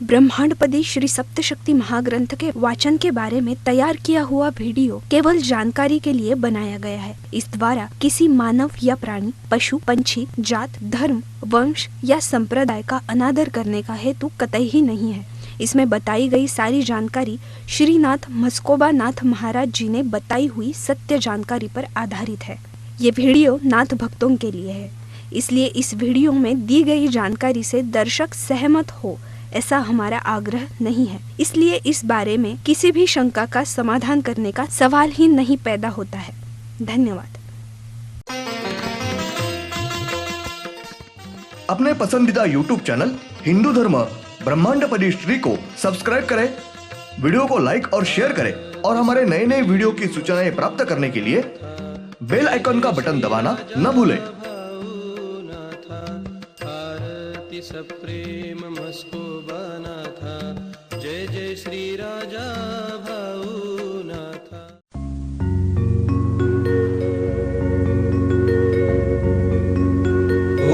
ब्रह्मांडपदी श्री सप्तशक्ति महाग्रंथ के वाचन के बारे में तैयार किया हुआ वीडियो केवल जानकारी के लिए बनाया गया है। इस द्वारा किसी मानव या प्राणी, पशु, पंछी, जात, धर्म, वंश या संप्रदाय का अनादर करने का हेतु कतई ही नहीं है। इसमें बताई गई सारी जानकारी श्रीनाथ मस्कोबा नाथ महाराज जी ने बताई हुई सत्य जानकारी पर आधारित है। ये वीडियो नाथ भक्तों के लिए है, इसलिए इस वीडियो में दी गई जानकारी से दर्शक सहमत हो ऐसा हमारा आग्रह नहीं है। इसलिए इस बारे में किसी भी शंका का समाधान करने का सवाल ही नहीं पैदा होता है। धन्यवाद। अपने पसंदीदा YouTube चैनल हिंदू धर्म ब्रह्मांडपदी श्री को सब्सक्राइब करें, वीडियो को लाइक और शेयर करें और हमारे नए नए वीडियो की सूचनाएं प्राप्त करने के लिए बेल आइकन का बटन दबाना न भूलें। प्रेम मस्कोबा नाथा, जय जय श्री राजा भाऊ नाथा।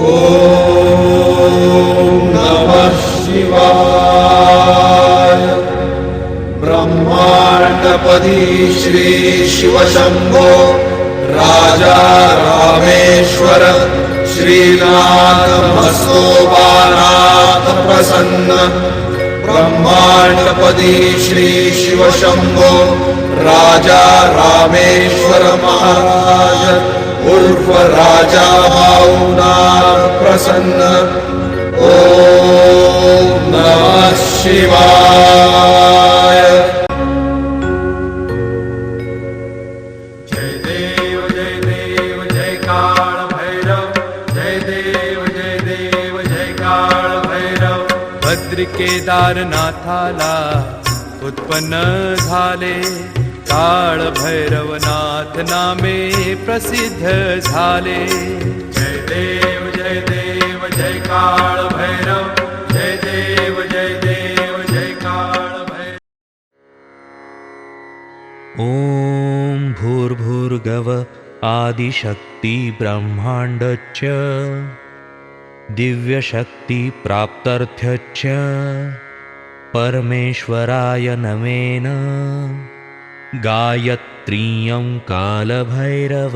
ओम नमः शिवाय। ब्रह्मांडपदी श्री शिव शंभो राजा रामेश्वर श्रीनाथ मस्कोबानाथ प्रसन्न। ब्रह्मांडपदी श्री शिव शंभो राजा रामेश्वर महाराज उर्फ राजा भाऊनाथ प्रसन्न। ओम नमः शिवाय। जय देव जय देव जय काल भैरव, जय देव जय देव जय काल भैरव। भद्र केदारनाथाला उत्पन्न झाले, काळ भैरवनाथ नामे प्रसिद्ध झाले। जय देव जय काल भैरव, जय देव जय काल भैरव। ओम भूर्भुर्गव आदिशक्ति ब्रह्मांडच्च दिव्यशक्ति प्राप्त्यर्थ्यच्च परमेश्वराय नमेन। गायत्रीयं कालभैरव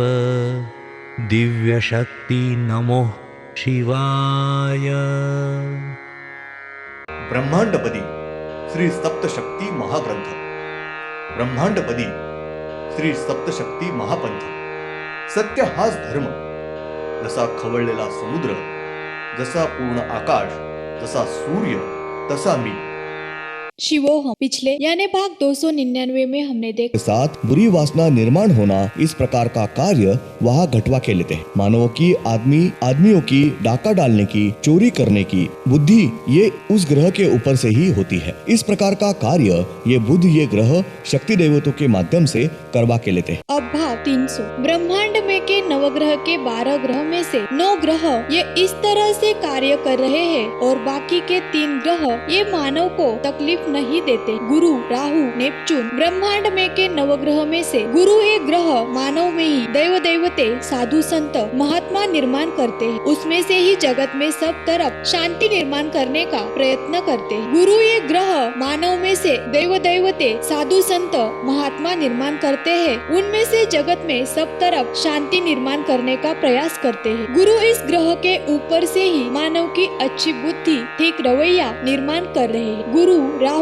दिव्यशक्ति नमो शिवाय। ब्रह्मांडपदी श्री सप्तशक्ती महाग्रंथ, ब्रह्मांडपदी श्री सप्तशक्ती महापंथ। सत्य हाच धर्म, जसा खवळलेला समुद्र, जसा पूर्ण आकाश, जसा सूर्य, तसा मी। शिवोहम पिछले यानी भाग 299 में हमने देखा साथ बुरी वासना निर्माण होना, इस प्रकार का कार्य वहाँ घटवा के लेते हैं। मानवों की आदमियों की डाका डालने की, चोरी करने की बुद्धि ये उस ग्रह के ऊपर से ही होती है। इस प्रकार का कार्य ये बुध, ये ग्रह शक्ति देवतों के माध्यम से करवा के लेते हैं। अब भाग 300 ब्रह्मांड में के नवग्रह के 12 ग्रह में से 9 ग्रह ये इस तरह से कार्य कर रहे हैं और बाकी के 3 ग्रह ये मानव को तकलीफ नहीं देते। गुरु, राहु, नेपच्यून। ब्रह्मांड में के नवग्रह में से गुरु एक ग्रह मानव में ही दैव देवते, साधु संत, महात्मा निर्माण करते हैं। उसमें से ही जगत में सब तरफ शांति निर्माण करने का प्रयत्न करते हैं। गुरु एक ग्रह मानव में से दैव देवते, साधु संत, महात्मा निर्माण करते हैं। उनमें से जगत में सब तरफ शांति निर्माण करने का प्रयास करते हैं। गुरु इस ग्रह के ऊपर से ही मानव की अच्छी बुद्धि, ठीक रवैया निर्माण कर रहे हैं। गुरु, राहु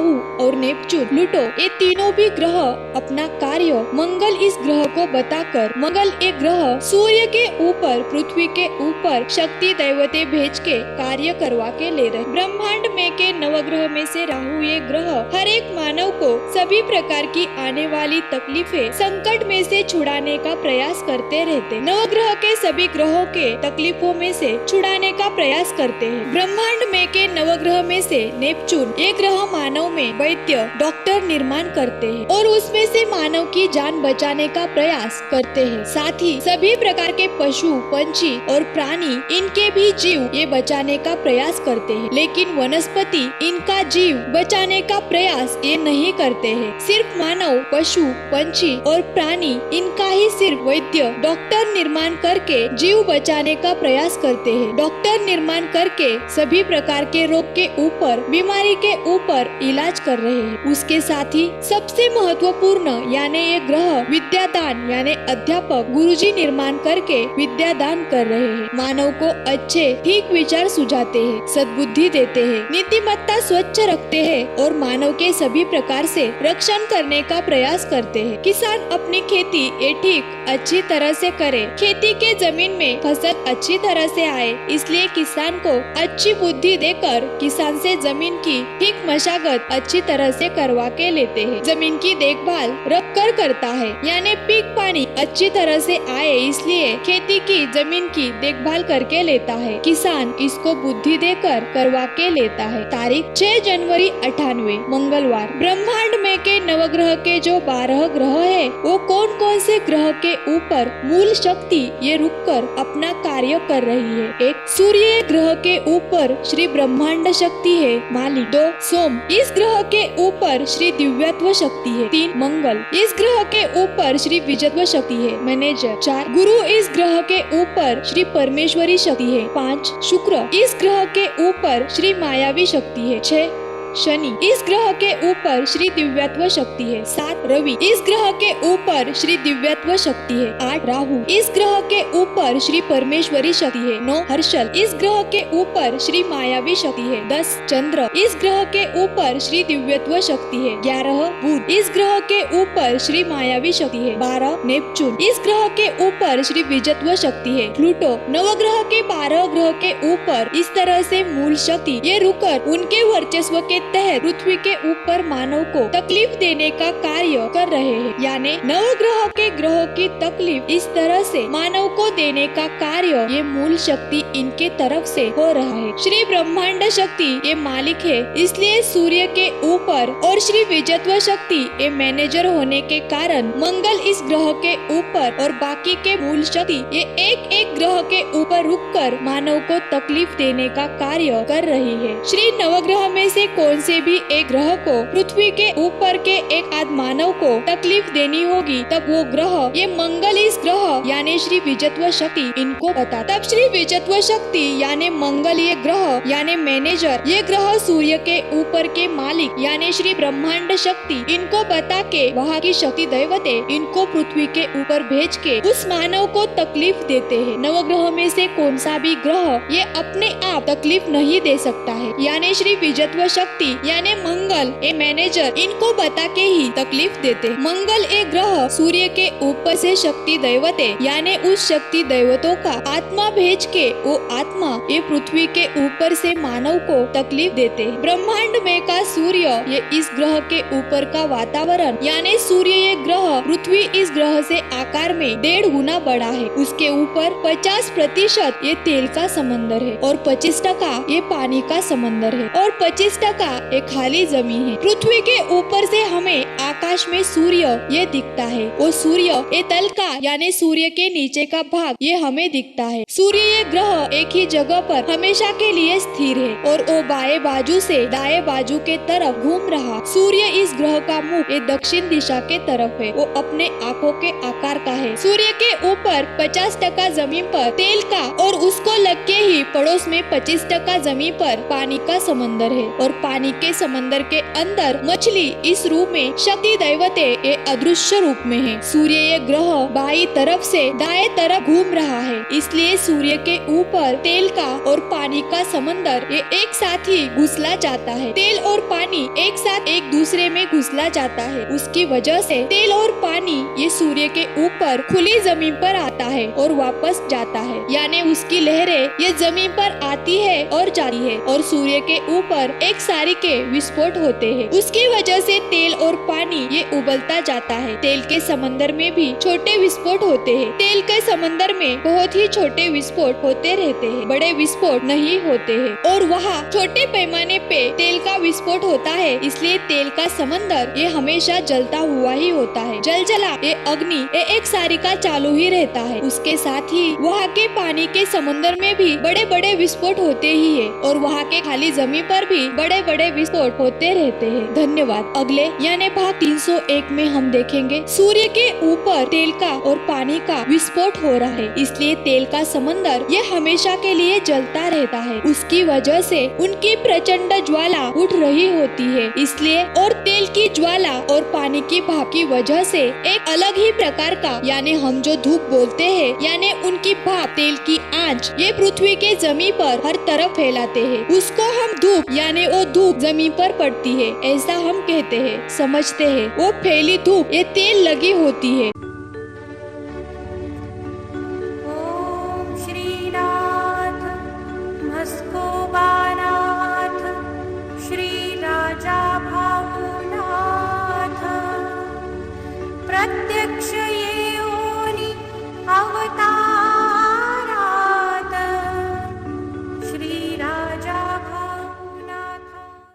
और नेपच्यून, प्लूटो ये तीनों भी ग्रह अपना कार्य मंगल इस ग्रह को बताकर, मंगल एक ग्रह सूर्य के ऊपर, पृथ्वी के ऊपर शक्ति दैवते भेज के कार्य करवा के ले रहे। ब्रह्मांड में के नवग्रह में से राहु ये ग्रह हर एक मानव को सभी प्रकार की आने वाली तकलीफें, संकट में से छुड़ाने का प्रयास करते रहते। नवग्रह के सभी ग्रहों के तकलीफों में से छुड़ाने का प्रयास करते हैं। ब्रह्मांड में के नवग्रह में से नेपच्यून ये ग्रह मानव में वैद्य, डॉक्टर निर्माण करते हैं और उसमें से मानव की जान बचाने का प्रयास करते हैं। साथ ही सभी प्रकार के पशु, पंछी और प्राणी, इनके भी जीव ये बचाने का प्रयास करते हैं। लेकिन वनस्पति वनस्पति इनका जीव बचाने का प्रयास ये नहीं करते हैं। सिर्फ मानव, पशु, पंछी और प्राणी इनका ही सिर्फ वैद्य डॉक्टर निर्माण करके जीव बचाने का प्रयास करते हैं। डॉक्टर निर्माण करके सभी प्रकार के रोग के ऊपर, बीमारी के ऊपर इलाज कर रहे हैं। उसके साथ ही सबसे महत्वपूर्ण यानी ये ग्रह विद्यादान यानी अध्यापक गुरुजी निर्माण करके विद्यादान कर रहे हैं। मानव को अच्छे ठीक विचार सुझाते हैं, सद्बुद्धि देते हैं, नीतिमत्ता स्वच्छ रखते हैं और मानव के सभी प्रकार से रक्षण करने का प्रयास करते हैं। किसान अपनी खेती ये ठीक अच्छी तरह से करे, खेती के जमीन में फसल अच्छी तरह से आए, इसलिए किसान को अच्छी बुद्धि देकर किसान से जमीन की ठीक मशागत अच्छी तरह से करवा के लेते हैं। जमीन की देखभाल रख कर करता है, यानी पीक पानी अच्छी तरह से आए, इसलिए खेती की जमीन की देखभाल करके लेता है। किसान इसको बुद्धि देकर करवा के लेता है। तारीख 6 जनवरी 98 मंगलवार। ब्रह्मांड में के नवग्रह के जो 12 ग्रह है, वो कौन कौन से ग्रह के ऊपर मूल शक्ति ये रुककर अपना कार्य कर रही है। 1 सूर्य ग्रह के ऊपर श्री ब्रह्मांड शक्ति है मालिक। 2 सोम इस ग्रह के ऊपर श्री दिव्यत्व शक्ति है। 3 मंगल इस ग्रह के ऊपर श्री विजयत्व शक्ति है मैनेजर। 4 गुरु इस ग्रह के ऊपर श्री परमेश्वरी शक्ति है। 5 शुक्र इस ग्रह के ऊपर श्री मायावी शक्ति है। 6 शनि इस ग्रह के ऊपर श्री दिव्यत्व शक्ति है। 7 रवि इस ग्रह के ऊपर श्री दिव्यत्व शक्ति है। 8 राहु इस ग्रह के ऊपर श्री परमेश्वरी शक्ति है। 9 हर्षल इस ग्रह के ऊपर श्री मायावी शक्ति है। 10 चंद्र इस ग्रह के ऊपर श्री दिव्यत्व शक्ति है। 11 बुध इस ग्रह के ऊपर श्री मायावी शक्ति है। 12 नेपच्यून इस ग्रह के ऊपर श्री विजयत्व शक्ति है। प्लूटो नवग्रह के 12 ग्रह के ऊपर इस तरह से मूल शक्ति ये रुकर उनके वर्चस्व के तहत पृथ्वी के ऊपर मानव को तकलीफ देने का कार्य कर रहे हैं। यानी नवग्रह के ग्रहों की तकलीफ इस तरह से मानव को देने का कार्य ये मूल शक्ति इनके तरफ से हो रहा है। श्री ब्रह्मांड शक्ति ये मालिक है, इसलिए सूर्य के ऊपर और श्री विजयत्व शक्ति ये मैनेजर होने के कारण मंगल इस ग्रह के ऊपर और बाकी के मूल शक्ति ये एक एक ग्रह के ऊपर रुककर मानव को तकलीफ देने का कार्य कर रही है। श्री नवग्रह में से कौन से भी एक ग्रह को पृथ्वी के ऊपर के एक आध मानव को तकलीफ देनी होगी, तब वो ग्रह ये मंगल इस ग्रह यानी श्री विजयत्व शक्ति इनको बता। तब श्री विजयत्व शक्ति यानी मंगल ये ग्रह यानी मैनेजर ये ग्रह सूर्य के ऊपर के मालिक यानी श्री ब्रह्मांड शक्ति इनको बता के वहाँ की शक्ति दैवते इनको पृथ्वी के ऊपर भेज के उस मानव को तकलीफ देते हैं। नवग्रह में से कौन सा भी ग्रह ये अपने आप तकलीफ नहीं दे सकता है, यानी श्री विजयत्व शक्ति यानी मंगल ए मैनेजर इनको बता के ही तकलीफ देते। मंगल एक ग्रह सूर्य के ऊपर से शक्ति दैवते यानी उस शक्ति दैवतों का आत्मा भेज के वो आत्मा ये पृथ्वी के ऊपर से मानव को तकलीफ देते। ब्रह्मांड में का सूर्य ये इस ग्रह के ऊपर का वातावरण यानी सूर्य ये ग्रह पृथ्वी इस ग्रह से आकार में 1.5 गुना बड़ा है। उसके ऊपर 50% ये तेल का समंदर है और 25% ये पानी का समंदर है और 25% एक खाली जमीन है। पृथ्वी के ऊपर से हमें आकाश में सूर्य ये दिखता है। वो सूर्य ये तल का यानी सूर्य के नीचे का भाग ये हमें दिखता है। सूर्य ये ग्रह एक ही जगह पर हमेशा के लिए स्थिर है और वो बाएं बाजू से दाएं बाजू के तरफ घूम रहा। सूर्य इस ग्रह का मुख ये दक्षिण दिशा के तरफ है। वो अपने आंखों के आकार का है। सूर्य के ऊपर 50% जमीन पर तेल का और उसको लग के ही पड़ोस में 25% जमीन पर पानी का समंदर है और पानी के समंदर के अंदर मछली इस रूप में शक्ति दैवते ये अदृश्य रूप में है। सूर्य ये ग्रह बाई तरफ से दाएं तरफ घूम रहा है, इसलिए सूर्य के ऊपर तेल का और पानी का समंदर ये एक साथ ही घुसला जाता है। तेल और पानी एक साथ एक दूसरे में घुसला जाता है। उसकी वजह से तेल और पानी ये सूर्य के ऊपर खुली जमीन पर आता है और वापस जाता है, यानी उसकी लहरें ये जमीन पर आती है और जाती है और सूर्य के ऊपर एक सारी के विस्फोट होते हैं। उसकी वजह से तेल और पानी ये उबलता जाता है। तेल के समंदर में भी छोटे विस्फोट होते हैं। तेल के समंदर में बहुत ही छोटे विस्फोट होते रहते हैं, बड़े विस्फोट नहीं होते हैं और वहाँ छोटे पैमाने पे तेल का विस्फोट होता है, इसलिए तेल का समंदर ये हमेशा जलता हुआ ही होता है। जलजला ये अग्नि ये एक सारिका चालू ही रहता है। उसके साथ ही वहाँ के पानी के समुद्र में भी बड़े बड़े विस्फोट होते ही है और वहाँ के खाली जमीन पर भी बड़े बड़े विस्फोट होते रहते हैं। धन्यवाद। अगले यानी भाग 301 में हम देखेंगे सूर्य के ऊपर तेल का और पानी का विस्फोट हो रहा है, इसलिए तेल का समंदर ये हमेशा के लिए जलता रहता है। उसकी वजह से उनकी प्रचंड ज्वाला उठ रही होती है, इसलिए और तेल की ज्वाला और पानी की भाप की वजह से एक अलग ही प्रकार का यानी हम जो धूप बोलते हैं यानी उनकी भाप तेल की आंच ये पृथ्वी के जमीन पर हर तरफ फैलाते हैं। उसको हम धूप यानी वो धूप जमीन पर पड़ती है ऐसा हम कहते हैं, समझते हैं। वो फैली धूप ये तेल लगी होती है।